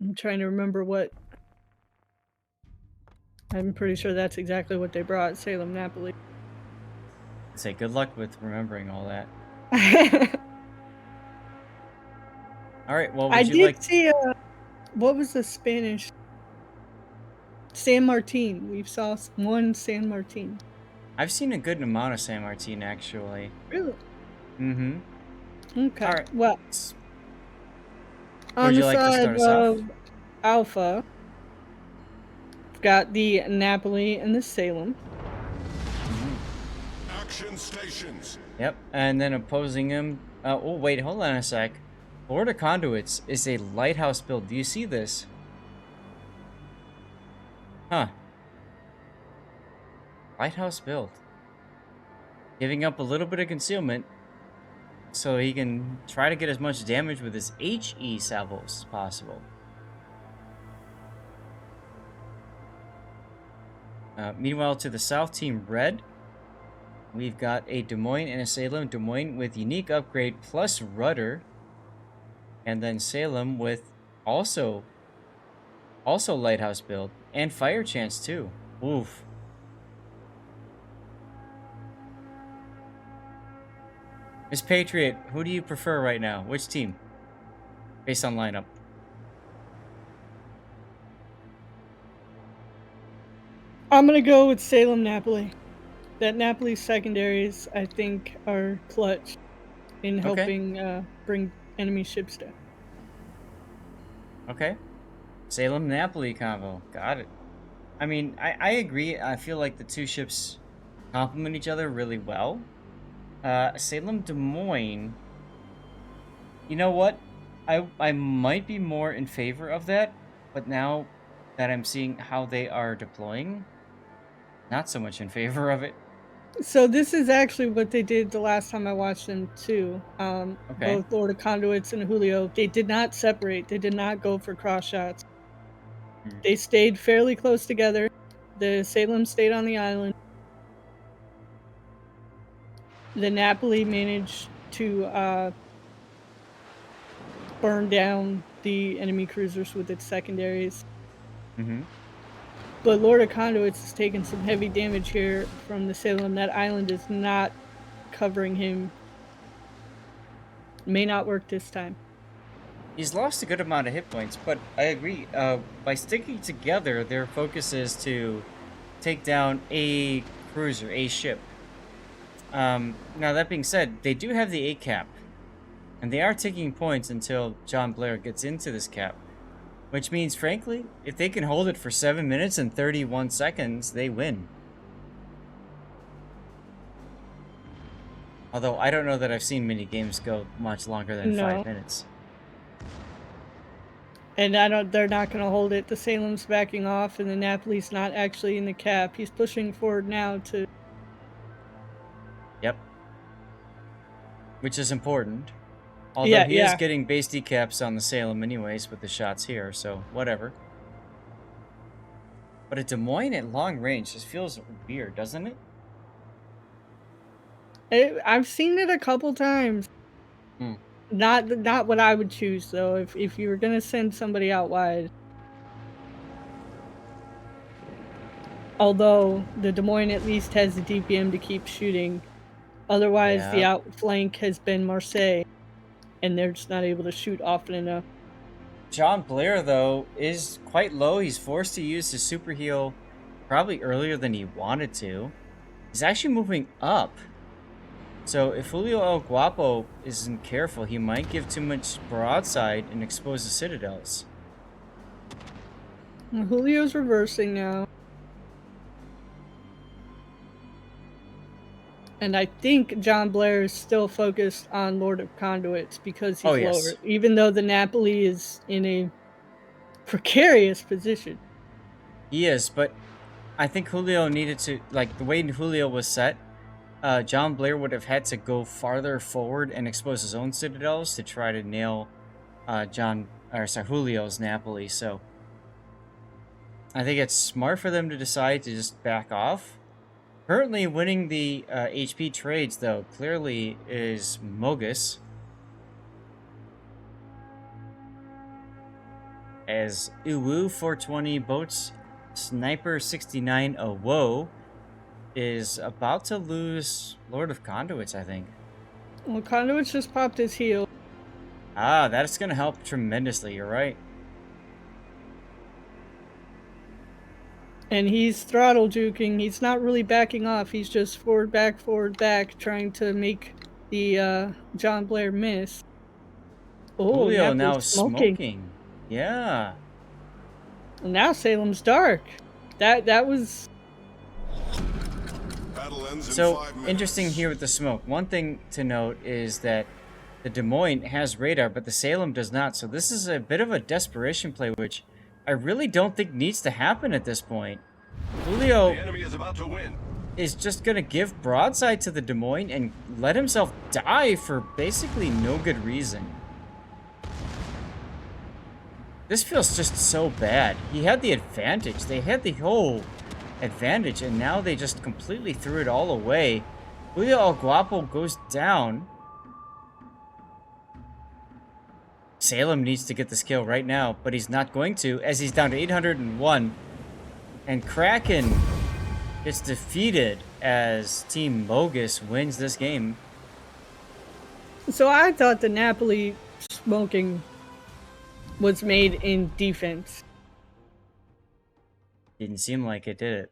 I'm trying to remember what I'm pretty sure that's exactly what they brought, Salem, Napoli. Say good luck with remembering all that. All right, well, I would you did like... see, what was the Spanish San Martin. We saw one San Martin. I've seen a good amount of San Martin, actually. Really? Mm-hmm. Okay. All right. Well, on Would the you like to side start us of off? Alpha, we've got the Napoli and the Salem. Mm-hmm. Action stations. Yep, and then opposing him... oh, wait, hold on a sec. Florida Conduits is a lighthouse build. Do you see this? Huh. Lighthouse build. Giving up a little bit of concealment so he can try to get as much damage with his HE salvos as possible. Meanwhile, to the south, Team Red, we've got a Des Moines and a Salem. Des Moines with unique upgrade plus rudder. And then Salem with also lighthouse build and fire chance too. Oof. Miss Patriot, who do you prefer right now? Which team? Based on lineup. I'm gonna go with Salem, Napoli. That Napoli secondaries, I think, are clutch in Okay. helping bring enemy ships down. Okay. Salem Napoli combo. Got it. I mean, I agree. I feel like the two ships complement each other really well. Salem Des Moines. You know what? I might be more in favor of that, but now that I'm seeing how they are deploying, not so much in favor of it. So this is actually what they did the last time I watched them too. Okay. Both Lord of Conduits and Julio, they did not separate. They did not go for cross shots. Hmm. They stayed fairly close together. The Salem stayed on the island. The Napoli managed to burn down the enemy cruisers with its secondaries. Mm-hmm. But Lord of Conduits has taken some heavy damage here from the Salem. That island is not covering him. May not work this time. He's lost a good amount of hit points, but I agree. By sticking together, their focus is to take down a cruiser, a ship. Now that being said, they do have the A cap, and they are taking points until John Blair gets into this cap, which means, frankly, if they can hold it for 7 minutes and 31 seconds, they win. Although I don't know that I've seen many games go much longer than No. 5 minutes. And I don't they're not gonna hold it. The Salem's backing off and the Napoli's not actually in the cap. He's pushing forward now to Yep. Which is important. Although Yeah, he is yeah. getting base decaps on the Salem anyways with the shots here, so whatever. But a Des Moines at long range just feels weird, doesn't it? I've seen it a couple times. Hmm. Not what I would choose though, if you were gonna send somebody out wide. Although the Des Moines at least has the DPM to keep shooting. Otherwise, the Yeah. outflank has been Marseille, and they're just not able to shoot often enough. John Blair, though, is quite low. He's forced to use his super heal probably earlier than he wanted to. He's actually moving up. So if Julio El Guapo isn't careful, he might give too much broadside and expose the citadels. Julio's reversing now. And I think John Blair is still focused on Lord of Conduits because Oh, he's lower, yes. even though the Napoli is in a precarious position. He is, but I think Julio needed to, like, the way Julio was set, John Blair would have had to go farther forward and expose his own citadels to try to nail Julio's Napoli. So I think it's smart for them to decide to just back off. Currently winning the HP trades, though, clearly is MOGUS. as Uwu 420 boats Sniper 69 Awo is about to lose Lord of Conduits, I think. Well, Conduit's just popped his heel. Ah, that's gonna help tremendously, you're right. And he's throttle juking. He's not really backing off. He's just forward, back, trying to make the John Blair miss. Oh, Julio Napoli's now smoking. smoking. Yeah. Well, now Salem's dark. That was Battle ends in So 5 minutes. interesting here with the smoke. One thing to note is that the Des Moines has radar, but the Salem does not. So this is a bit of a desperation play, which I really don't think needs to happen at this point. The Julio enemy is about to win. is just going to give broadside to the Des Moines and let himself die for basically no good reason. This feels just so bad. He had the advantage. They had the whole advantage, and now they just completely threw it all away. Julio El Guapo goes down. Salem needs to get this kill right now, but he's not going to, as he's down to 801. And Kraken gets defeated as Team MOGUS wins this game. so. I thought the Napoli smoking was made in defense. Didn't seem like it, did it?